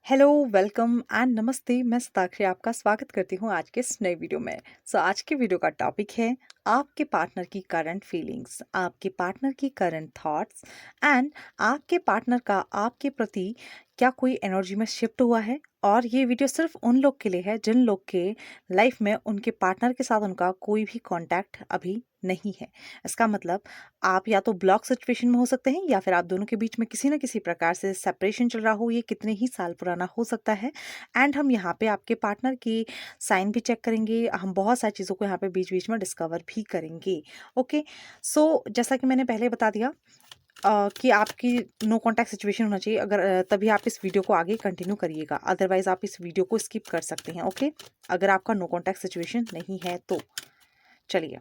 Hello, welcome and नमस्ते। मैं सताक्षी आपका स्वागत करती हूँ आज के इस नए वीडियो में। आज के वीडियो का टॉपिक है आपके पार्टनर की करंट फीलिंग्स, आपके पार्टनर की करंट थॉट्स एंड आपके पार्टनर का आपके प्रति क्या कोई एनर्जी में शिफ्ट हुआ है। और ये वीडियो सिर्फ उन लोग के लिए है जिन लोग के लाइफ में उनके पार्टनर के साथ उनका कोई भी कांटेक्ट अभी नहीं है। इसका मतलब आप या तो ब्लॉक सिचुएशन में हो सकते हैं या फिर आप दोनों के बीच में किसी ना किसी प्रकार से सेपरेशन चल रहा हो, ये कितने ही साल पुराना हो सकता है। एंड हम यहाँ पे आपके पार्टनर की साइन भी चेक करेंगे, हम बहुत सारी चीज़ों को यहाँ पे बीच बीच में डिस्कवर भी करेंगे। ओके, जैसा कि मैंने पहले बता दिया कि आपकी नो कॉन्टैक्ट सिचुएशन होना चाहिए, अगर तभी आप इस वीडियो को आगे कंटिन्यू करिएगा, अदरवाइज आप इस वीडियो को स्किप कर सकते हैं। ओके, अगर आपका नो कॉन्टैक्ट सिचुएशन नहीं है तो चलिए।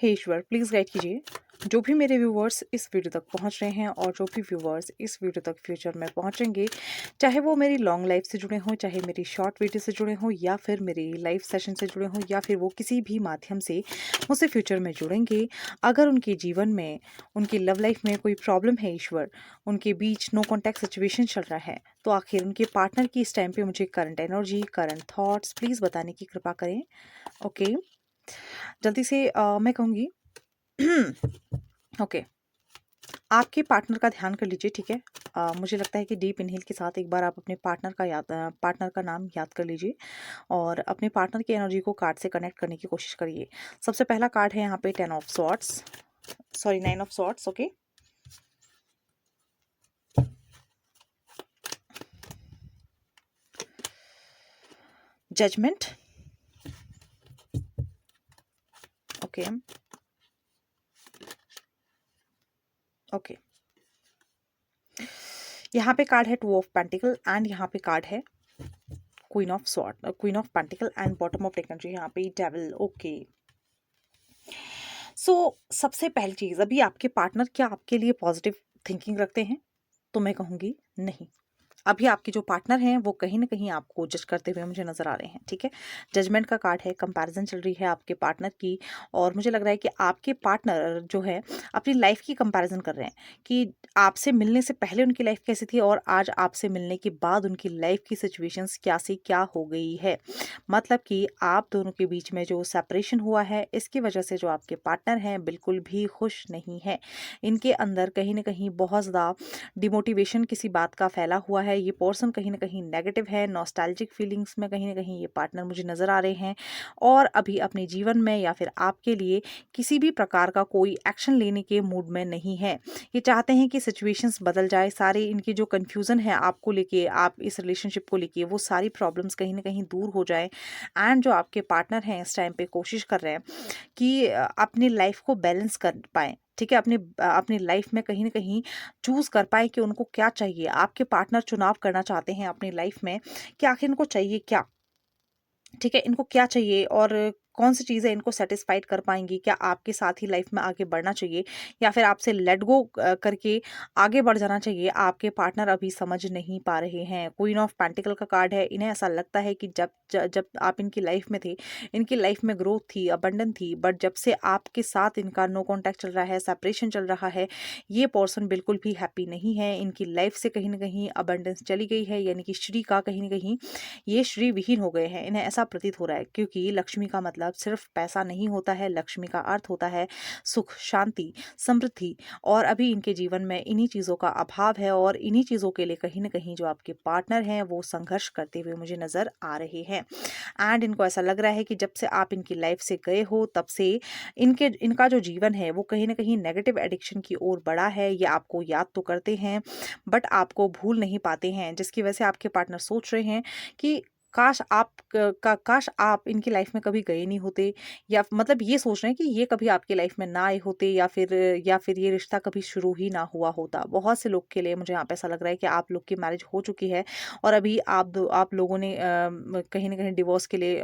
हे ईश्वर, प्लीज़ गाइड कीजिए जो भी मेरे व्यूवर्स इस वीडियो तक पहुंच रहे हैं और जो भी व्यूवर्स इस वीडियो तक फ्यूचर में पहुंचेंगे, चाहे वो मेरी लॉन्ग लाइफ से जुड़े हों, चाहे मेरी शॉर्ट वीडियो से जुड़े हों, या फिर मेरी लाइव सेशन से जुड़े हों, या फिर वो किसी भी माध्यम से मुझसे फ्यूचर में जुड़ेंगे। अगर उनके जीवन में, उनकी लव लाइफ में कोई प्रॉब्लम है ईश्वर, उनके बीच नो कॉन्टैक्ट सिचुएशन चल रहा है, तो आखिर उनके पार्टनर की इस टाइम पे मुझे current energy, current thoughts please बताने की कृपा करें। ओके, जल्दी से मैं कहूँगी ओके, आपके पार्टनर का ध्यान कर लीजिए, ठीक है। मुझे लगता है कि डीप इनहेल के साथ एक बार आप अपने पार्टनर का नाम याद कर लीजिए और अपने पार्टनर की एनर्जी को कार्ड से कनेक्ट करने की कोशिश करिए। सबसे पहला कार्ड है यहाँ पे 10 of swords, sorry 9 of swords. Okay, judgment. Okay okay, यहाँ पे कार्ड है 2 ऑफ पेंटिकल एंड यहाँ पे कार्ड है queen of sword, queen of pentacle and bottom of Deccan, यहाँ पे डेविल। ओके, सबसे पहली चीज, अभी आपके पार्टनर क्या आपके लिए पॉजिटिव थिंकिंग रखते हैं? तो मैं कहूंगी नहीं। अभी आपके जो पार्टनर हैं वो कहीं ना कहीं आपको जज करते हुए मुझे नजर आ रहे हैं, ठीक है। जजमेंट का कार्ड है, कंपैरिजन चल रही है आपके पार्टनर की, और मुझे लग रहा है कि आपके पार्टनर जो है अपनी लाइफ की कंपैरिजन कर रहे हैं कि आपसे मिलने से पहले उनकी लाइफ कैसी थी और आज आपसे मिलने के बाद उनकी लाइफ की सिचुएशंस क्या से क्या हो गई है। मतलब कि आप दोनों के बीच में जो सेपरेशन हुआ है, इसकी वजह से जो आपके पार्टनर हैं बिल्कुल भी खुश नहीं है। इनके अंदर कहीं ना कहीं बहुत ज़्यादा डिमोटिवेशन किसी बात का फैला हुआ है। ये पर्सन कहीं ना कहीं नेगेटिव है, नॉस्टैल्जिक फीलिंग्स में कहीं ना कहीं ये पार्टनर मुझे नज़र आ रहे हैं, और अभी अपने जीवन में या फिर आपके लिए किसी भी प्रकार का कोई एक्शन लेने के मूड में नहीं है। ये चाहते हैं कि सिचुएशंस बदल जाए, सारे इनकी जो कन्फ्यूज़न है आपको लेके, आप इस रिलेशनशिप को लेके, वो सारी प्रॉब्लम्स कहीं ना कहीं दूर हो जाए। एंड जो आपके पार्टनर हैं इस टाइम पे कोशिश कर रहे हैं कि अपनी लाइफ को बैलेंस कर पाएँ, ठीक है। अपनी लाइफ में कहीं न कहीं चूज़ कर पाएँ कि उनको क्या चाहिए। आपके पार्टनर चुनाव करना चाहते हैं अपनी लाइफ में कि आखिर इनको चाहिए क्या? ठीक है, इनको क्या चाहिए और कौन सी चीज़ें इनको सेटिस्फाइड कर पाएँगी? क्या आपके साथ ही लाइफ में आगे बढ़ना चाहिए या फिर आपसे लेट गो करके आगे बढ़ जाना चाहिए? आपके पार्टनर अभी समझ नहीं पा रहे हैं। क्वीन ऑफ पेंटिकल का कार्ड है, इन्हें ऐसा लगता है कि जब आप इनकी लाइफ में थे, इनकी लाइफ में ग्रोथ थी, अबंडेंस थी, बट जब से आपके साथ इनका नो कॉन्टैक्ट चल रहा है, सेपरेशन चल रहा है, ये पर्सन बिल्कुल भी हैप्पी नहीं है। इनकी लाइफ से कहीं न कहीं अबंडेंस चली गई है, यानी कि श्री का कहीं न कहीं ये श्री विहीन हो गए हैं। इन्हें ऐसा प्रतीत हो रहा है, क्योंकि लक्ष्मी का मतलब सिर्फ पैसा नहीं होता है। लक्ष्मी का अर्थ होता है सुख, शांति, समृद्धि, और अभी इनके जीवन में इन्हीं चीज़ों का अभाव है, और इन्हीं चीज़ों के लिए कहीं न कहीं जो आपके पार्टनर हैं वो संघर्ष करते हुए मुझे नज़र आ रहे हैं। एंड इनको ऐसा लग रहा है कि जब से आप इनकी लाइफ से गए हो, तब से इनका जो जीवन है वो कहीं न कहीं नेगेटिव एडिक्शन की ओर बढ़ा है। ये आपको याद तो करते हैं, बट आपको भूल नहीं पाते हैं, जिसकी वजह से आपके पार्टनर सोच रहे हैं कि काश आप इनकी लाइफ में कभी गए नहीं होते, या मतलब ये सोच रहे हैं कि ये कभी आपकी लाइफ में ना आए होते, या फिर ये रिश्ता कभी शुरू ही ना हुआ होता। बहुत से लोग के लिए मुझे यहाँ पे ऐसा लग रहा है कि आप लोग की मैरिज हो चुकी है और अभी आप लोगों ने कहीं ना कहीं डिवोर्स के लिए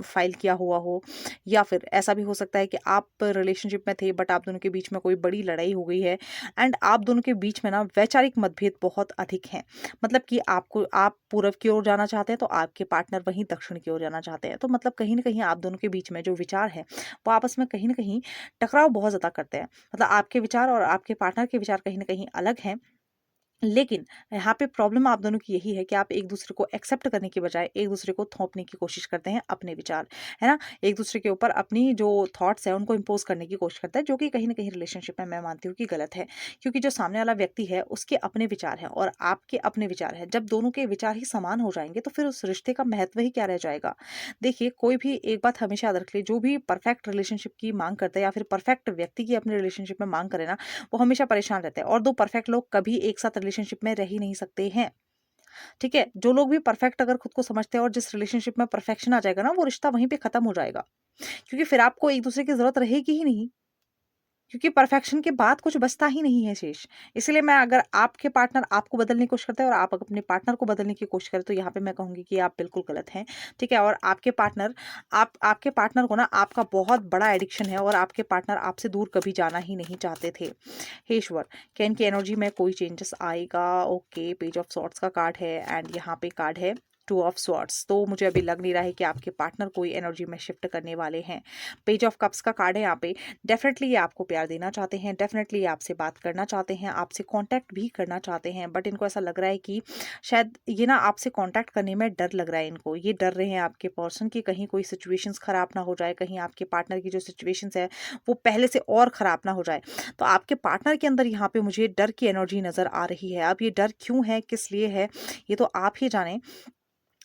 फाइल किया हुआ हो, या फिर ऐसा भी हो सकता है कि आप रिलेशनशिप में थे बट आप दोनों के बीच में कोई बड़ी लड़ाई हो गई है, एंड आप दोनों के बीच में ना वैचारिक मतभेद बहुत अधिक हैं। मतलब कि आप पूर्व की ओर जाना चाहते हैं तो आपके पार्टनर वहीं दक्षिण की ओर जाना चाहते हैं। तो मतलब कहीं न कहीं आप दोनों के बीच में जो विचार है, वो आपस में कहीं न कहीं टकराव बहुत ज़्यादा करते हैं। मतलब आपके विचार और आपके पार्टनर के विचार कहीं न कहीं अलग हैं। लेकिन यहाँ पे प्रॉब्लम आप दोनों की यही है कि आप एक दूसरे को एक्सेप्ट करने की बजाय एक दूसरे को थोपने की कोशिश करते हैं अपने विचार, है ना? एक दूसरे के ऊपर अपनी जो थॉट्स हैं उनको इम्पोज करने की कोशिश करता है, जो कि कहीं न कहीं रिलेशनशिप में मैं मानती हूँ कि गलत है। क्योंकि जो सामने वाला व्यक्ति है उसके अपने विचार हैं और आपके अपने विचार हैं। जब दोनों के विचार ही समान हो जाएँगे तो फिर उस रिश्ते का महत्व ही क्या रह जाएगा? देखिए, कोई भी एक बात हमेशा याद रख ले, जो भी परफेक्ट रिलेशनशिप की माँग करता है या फिर परफेक्ट व्यक्ति की अपने रिलेशनशिप में माँग करे ना, वो हमेशा परेशान रहते हैं और 2 परफेक्ट लोग कभी एक साथ रिलेशनशिप में रह ही नहीं सकते हैं, ठीक है? जो लोग भी परफेक्ट अगर खुद को समझते हैं और जिस रिलेशनशिप में परफेक्शन आ जाएगा ना, वो रिश्ता वहीं पे खत्म हो जाएगा। क्योंकि फिर आपको एक-दूसरे की ज़रूरत रहेगी ही नहीं। क्योंकि परफेक्शन के बाद कुछ बचता ही नहीं है शेष। इसलिए मैं अगर आपके पार्टनर आपको बदलने की कोशिश करते हैं और आप अपने पार्टनर को बदलने की कोशिश करें, तो यहाँ पे मैं कहूँगी कि आप बिल्कुल गलत हैं, ठीक है? और आपके पार्टनर को ना आपका बहुत बड़ा एडिक्शन है और आपके पार्टनर आपसे दूर कभी जाना ही नहीं चाहते थे। हे ईश्वर! क्या इनकी एनर्जी में कोई चेंजेस आएगा? ओके, पेज ऑफ सॉर्ड्स का कार्ड है एंड यहाँ पे कार्ड है टू ऑफ स्वॉर्ड्स। तो मुझे अभी लग नहीं रहा है कि आपके पार्टनर कोई एनर्जी में शिफ्ट करने वाले हैं। पेज ऑफ कप्स का कार्ड है यहाँ पे। डेफिनेटली ये आपको प्यार देना चाहते हैं, डेफिनेटली ये आपसे बात करना चाहते हैं, आपसे कांटेक्ट भी करना चाहते हैं, बट इनको ऐसा लग रहा है कि शायद ये ना आपसे कांटेक्ट करने में डर लग रहा है इनको। ये डर रहे हैं आपके पर्सन कि कहीं कोई सिचुएशंस खराब ना हो जाए, कहीं आपके पार्टनर की जो सिचुएशंस है वो पहले से और खराब ना हो जाए। तो आपके पार्टनर के अंदर यहाँ पे मुझे डर की एनर्जी नज़र आ रही है। अब ये डर क्यों है, किस लिए है, ये तो आप ही जानें।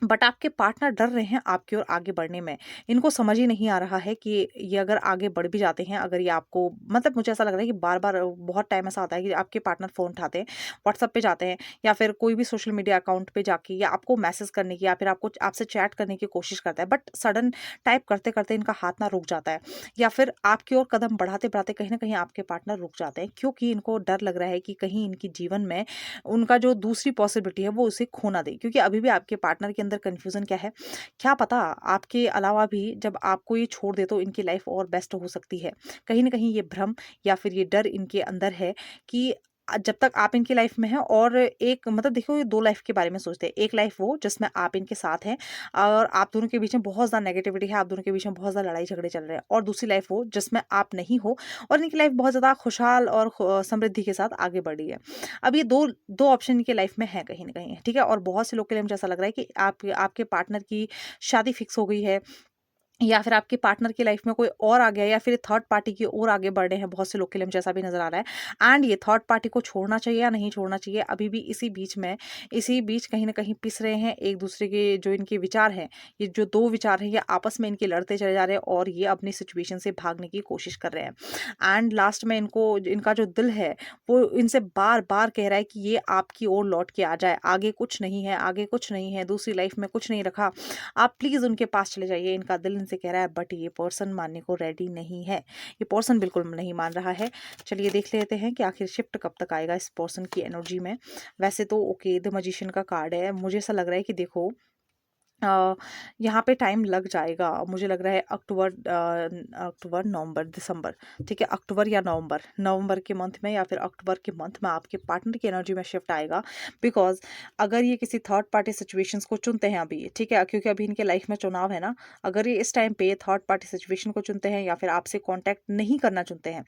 बट आपके पार्टनर डर रहे हैं आपकी ओर आगे बढ़ने में। इनको समझ ही नहीं आ रहा है कि ये अगर आगे बढ़ भी जाते हैं, अगर ये आपको मतलब मुझे ऐसा लग रहा है कि बार-बार बहुत टाइम ऐसा आता है कि आपके पार्टनर फ़ोन उठाते हैं, व्हाट्सएप पे जाते हैं या फिर कोई भी सोशल मीडिया अकाउंट पे जाके या आपको मैसेज करने की या फिर आपको आपसे चैट करने की कोशिश करता है। बट सडन टाइप करते-करते इनका हाथ ना रुक जाता है या फिर आपकी ओर कदम बढ़ाते-बढ़ाते कहीं न कहीं आपके पार्टनर रुक जाते हैं, क्योंकि इनको डर लग रहा है कि कहीं इनके जीवन में उनका जो दूसरी पॉसिबिलिटी है वो उसे खो ना दे। क्योंकि अभी भी आपके पार्टनर के अंदर कन्फ्यूज़न क्या है, क्या पता आपके अलावा भी जब आपको ये छोड़ दे तो इनकी लाइफ़ और बेस्ट हो सकती है। कहीं न कहीं ये भ्रम या फिर ये डर इनके अंदर है कि जब तक आप इनकी लाइफ़ में हैं और एक मतलब देखो ये 2 लाइफ़ के बारे में सोचते हैं। एक लाइफ़ वो जिसमें आप इनके साथ हैं और आप दोनों के बीच में बहुत ज़्यादा नेगेटिविटी है, आप दोनों के बीच में बहुत ज़्यादा लड़ाई-झगड़े चल रहे हैं, और दूसरी लाइफ़ वो जिसमें आप नहीं हो और इनकी लाइफ़ बहुत ज़्यादा खुशहाल और समृद्धि के साथ आगे बढ़ रही है। अब ये 2 ऑप्शन इनके लाइफ में है कहीं न कहीं, ठीक है? और बहुत से लोग के लिए मुझे ऐसा लग रहा है कि आप आपके पार्टनर की शादी फिक्स हो गई है या फिर आपके पार्टनर की लाइफ में कोई और आ गया है या फिर थर्ड पार्टी की ओर आगे बढ़ रहे हैं। बहुत से लोग के लिए मुझे ऐसा भी नज़र आ रहा है एंड ये थर्ड पार्टी को छोड़ना चाहिए या नहीं छोड़ना चाहिए, अभी भी इसी बीच कहीं न कहीं पिस रहे हैं। एक-दूसरे के जो इनके विचार हैं, ये जो 2 विचार हैं, ये आपस में इनके लड़ते चले जा रहे हैं और ये अपनी सिचुएशन से भागने की कोशिश कर रहे हैं एंड लास्ट में इनका जो दिल है, वो इनसे बार-बार कह रहा है कि ये आपकी ओर लौट के आ जाए। आगे कुछ नहीं है, आगे कुछ नहीं है, दूसरी लाइफ में कुछ नहीं रखा। आप प्लीज़ उनके पास चले जाइए, इनका दिल इनसे कह रहा है, बट ये पर्सन मानने को रेडी नहीं है। ये पर्सन बिल्कुल नहीं मान रहा है। चलिए देख लेते हैं कि आखिर शिफ्ट कब तक आएगा इस पर्सन की एनर्जी में। वैसे तो ओके, द मैजिशियन का कार्ड है। मुझे ऐसा लग रहा है कि देखो अ, यहाँ पे टाइम लग जाएगा। मुझे लग रहा है अक्टूबर, नवंबर, दिसंबर, ठीक है? अक्टूबर या नवंबर के मंथ में या फिर अक्टूबर के मंथ में आपके पार्टनर की एनर्जी में शिफ्ट आएगा। बिकॉज़ अगर ये किसी थर्ड पार्टी सिचुएशंस को चुनते हैं अभी, ठीक है? क्योंकि अभी इनके लाइफ में चुनाव है ना, अगर ये इस टाइम पे थर्ड पार्टी सिचुएशन को चुनते हैं या फिर आपसे कॉन्टैक्ट नहीं करना चुनते हैं,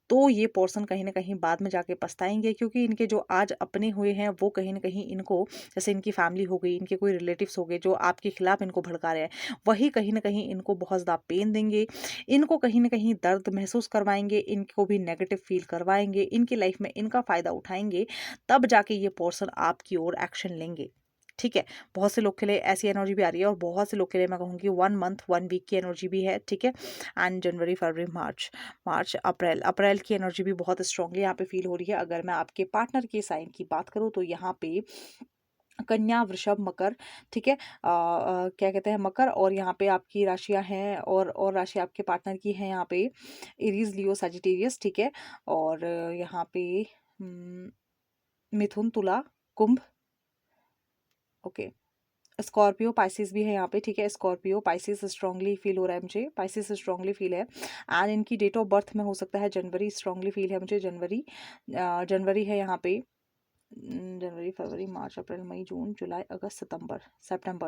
तो ये पर्सन कहीं न कहीं बाद में जाके पछताएँगे, क्योंकि इनके जो आज अपने हुए हैं वो कहीं न कहीं इनको, जैसे इनकी फैमिली हो गई, इनके कोई रिलेटिव्स हो गए जो आपके खिलाफ इनको भड़का रहे हैं, वही कहीं न कहीं इनको बहुत ज़्यादा पेन देंगे, इनको कहीं न कहीं दर्द महसूस करवाएँगे, इनको भी नेगेटिव फ़ील करवाएँगे, इनकी लाइफ़ में इनका फ़ायदा उठाएँगे, तब जाके ये पर्सन आपकी ओर एक्शन लेंगे। ठीक है? बहुत से लोग के लिए ऐसी एनर्जी भी आ रही है और बहुत से लोग के लिए मैं कहूँगी 1 मंथ, 1 वीक की एनर्जी भी है, ठीक है? एंड जनवरी, फरवरी, अप्रैल की एनर्जी भी बहुत स्ट्रांगली यहाँ पे फील हो रही है। अगर मैं आपके पार्टनर के साइन की बात करूँ तो यहाँ पे कन्या, वृषभ, मकर, ठीक है? क्या कहते हैं, मकर, और यहाँ पे आपकी राशियाँ हैं और राशि आपके पार्टनर की है यहाँ पे एरीज़, लियो, सजिटेरियस, ठीक है? और यहाँ पे उम, मिथुन, तुला, कुंभ, ओके। स्कॉर्पियो, पाइसेस भी है यहाँ पे, ठीक है? स्कॉर्पियो, पाइसेस स्ट्रांगली फील हो रहा है मुझे, पाइसेस स्ट्रांगली फील है एंड इनकी डेट ऑफ बर्थ में हो सकता है जनवरी, स्ट्रांगली फील है मुझे जनवरी। जनवरी है यहाँ पे। जनवरी, फरवरी, मार्च, अप्रैल, मई, जून, जुलाई, अगस्त,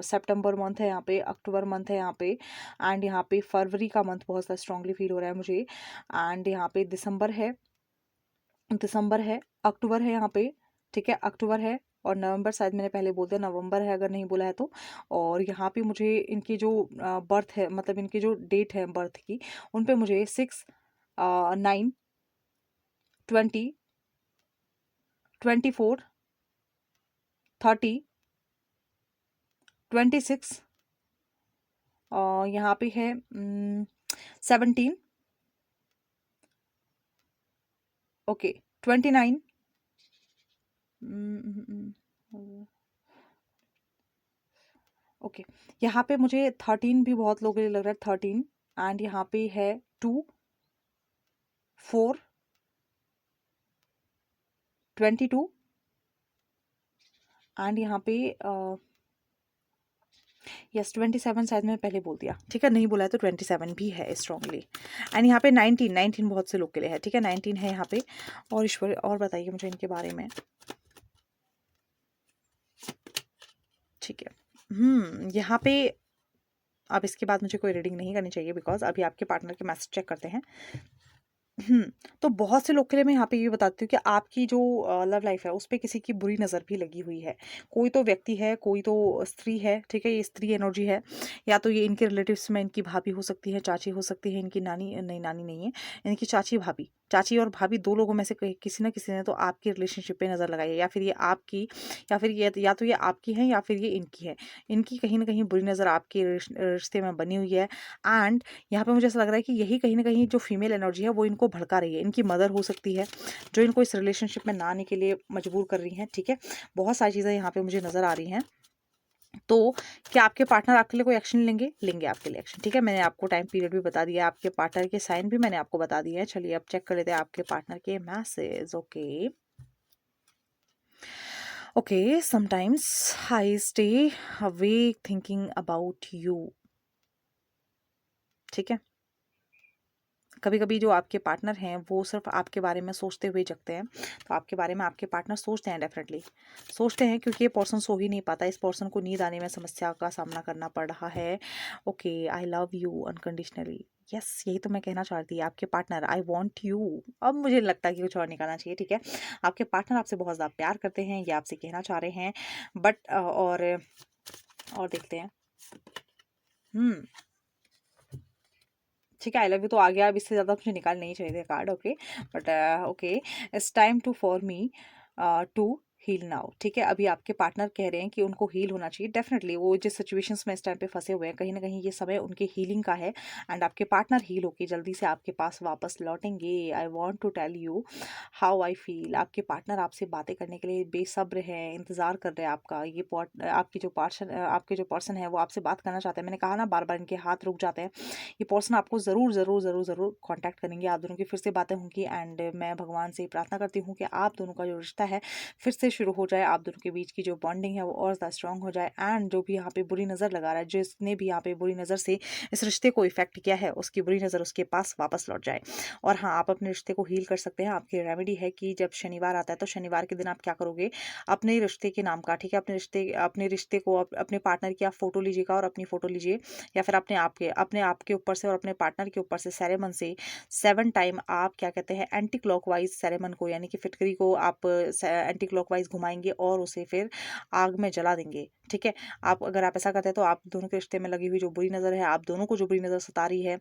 सितंबर मंथ है यहाँ पे, अक्टूबर मंथ है यहाँ पे एंड यहाँ पे फरवरी का मंथ बहुत ज़्यादा स्ट्रांगली फील हो रहा है मुझे एंड यहाँ पे दिसंबर है, अक्टूबर है यहाँ पे, ठीक है, अक्टूबर है और नवंबर शायद मैंने पहले बोल दिया, नवंबर है अगर नहीं बोला है तो। और यहाँ पे मुझे इनकी जो बर्थ है, मतलब इनकी जो डेट है बर्थ की, उन पे मुझे 6, 9, 20, 24, 30, 26, और यहाँ पे है 17, ओके, 29, ओके, यहाँ पे मुझे 13 भी बहुत लोगों के लिए लग रहा है, 13, एंड यहाँ पे है 2, 4, 22, एंड यहाँ पे यस 27 शायद मैंने पहले बोल दिया, ठीक है, नहीं बोला है तो 27 भी है स्ट्रांगली। एंड यहाँ पे 19, 19 बहुत से लोग के लिए है, ठीक है, 19 है यहाँ पे। और ईश्वर, और बताइए मुझे इनके बारे में, ठीक है। यहाँ पे अब इसके बाद मुझे कोई रीडिंग नहीं करनी चाहिए, बिकॉज अभी आपके पार्टनर के मैसेज चेक करते हैं। हुँ, तो बहुत से लोग के लिए मैं यहाँ पे ये बताती हूँ कि आपकी जो लव लाइफ़ है, उस पे किसी की बुरी नज़र भी लगी हुई है। कोई तो व्यक्ति है, कोई तो स्त्री है, ठीक है? ये स्त्री एनर्जी है, या तो ये इनके रिलेटिव्स में इनकी भाभी हो सकती है, चाची हो सकती है, इनकी नानी नहीं, नानी नहीं है, इनकी चाची-भाभी। चाची और भाभी 2 लोगों में से कहीं किसी न किसी ने तो आपकी रिलेशनशिप पे नज़र लगाई है, या फिर ये आपकी, या फिर ये या तो ये आपकी है या फिर ये इनकी है। इनकी कहीं न कहीं बुरी नज़र आपके रिश्ते में बनी हुई है, एंड यहाँ पे मुझे ऐसा लग रहा है कि यही कहीं न कहीं जो फीमेल एनर्जी है वो इनको भड़का रही है। इनकी मदर हो सकती है, जो इनको इस रिलेशनशिप में ना आने के लिए मजबूर कर रही हैं, ठीक है? बहुत सारी चीज़ें यहाँ पे मुझे नज़र आ रही हैं। तो क्या आपके पार्टनर आपके लिए कोई एक्शन लेंगे? लेंगे आपके लिए एक्शन, ठीक है? मैंने आपको टाइम पीरियड भी बता दिया है, आपके पार्टनर के साइन भी मैंने आपको बता दिए हैं। चलिए अब चेक कर लेते हैं आपके पार्टनर के message, okay. Okay, sometimes I stay awake thinking about you, ठीक है? कभी-कभी जो आपके पार्टनर हैं वो सिर्फ आपके बारे में सोचते हुए जगते हैं। तो आपके बारे में आपके पार्टनर सोचते हैं, डेफिनेटली सोचते हैं, क्योंकि ये पर्सन सो ही नहीं पाता। इस पर्सन को नींद आने में समस्या का सामना करना पड़ रहा है। Okay, I love you unconditionally, yes, यही तो मैं कहना चाहती थी। आपके पार्टनर, आई वॉन्ट यू। अब मुझे लगता है कि कुछ और निकालना चाहिए, ठीक है? आपके पार्टनर आपसे बहुत ज़्यादा प्यार करते हैं, ये आपसे कहना चाह रहे हैं, बट और देखते हैं। हम्म ठीक है, आई लव यू तो आ गया, अब इससे ज़्यादा मुझे निकाल नहीं चाहिए थे card, okay. But okay, it's time to for me to heal now, ठीक है? अभी आपके पार्टनर कह रहे हैं कि उनको हील होना चाहिए, डेफिनेटली वो जिस सिचुएशंस में इस टाइम पे फंसे हुए हैं, कहीं ना कहीं ये समय उनके हीलिंग का है, एंड आपके पार्टनर हील होके जल्दी से आपके पास वापस लौटेंगे। I want to tell you how I feel. आपके पार्टनर आपसे बातें करने के लिए बेसब्र है, इंतजार कर रहे हैं आपका। ये आपके जो पर्सन है वो आपसे बात करना चाहते हैं। मैंने कहा ना, बार बार इनके हाथ रुक जाते हैं। ये पर्सन आपको ज़रूर ज़रूर ज़रूर ज़रूर कांटेक्ट करेंगे, आप दोनों की फिर से बातें होंगी, एंड मैं भगवान से प्रार्थना करती हूँ कि आप दोनों का जो रिश्ता है फिर से शुरू हो जाए, आप दोनों के बीच की जो बॉन्डिंग है वो और ज़्यादा स्ट्रांग हो जाए, एंड जो भी यहाँ पे बुरी नज़र लगा रहा है, जिसने भी यहाँ पे बुरी नज़र से इस रिश्ते को इफेक्ट किया है, उसकी बुरी नज़र उसके पास वापस लौट जाए। और हाँ, आप अपने रिश्ते को हील कर सकते हैं। आपकी रेमेडी है कि जब शनिवार आता है तो शनिवार के दिन आप क्या करोगे, अपने रिश्ते के नाम का, ठीक है, अपने रिश्ते को अपने पार्टनर की आप फोटो लीजिएगा, और अपनी फोटो लीजिए, या फिर अपने आप के ऊपर से और अपने पार्टनर के ऊपर से सेरेमन से 7 टाइम आप क्या कहते हैं, एंटी क्लॉकवाइज सेरेमन को, यानी कि फिटकरी को आप एंटी क्लॉकवाइज घुमाएंगे और उसे फिर आग में जला देंगे, ठीक है? अगर आप ऐसा करते हैं तो आप दोनों के रिश्ते में लगी हुई जो बुरी नज़र है, आप दोनों को जो बुरी नज़र सता रही है,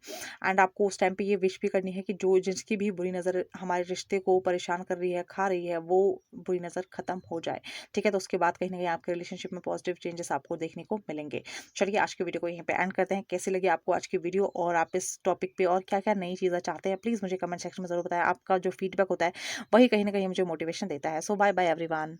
एंड आपको उस टाइम पे ये विश भी करनी है कि जो जिसकी भी बुरी नज़र हमारे रिश्ते को परेशान कर रही है, खा रही है, वो बुरी नज़र खत्म हो जाए, ठीक है? तो उसके बाद कहीं ना कहीं आपके रिलेशनशिप में पॉजिटिव चेंजेस आपको देखने को मिलेंगे। चलिए आज की वीडियो को यहीं पे एंड करते हैं। कैसी लगी आपको आज की वीडियो, और आप इस टॉपिक पे और क्या क्या नई चीज़ें चाहते हैं, प्लीज़ मुझे कमेंट सेक्शन में ज़रूर बताएं। आपका जो फीडबैक होता है वही कहीं ना कहीं मुझे मोटिवेशन देता है। सो बाय बाय एवरीवन।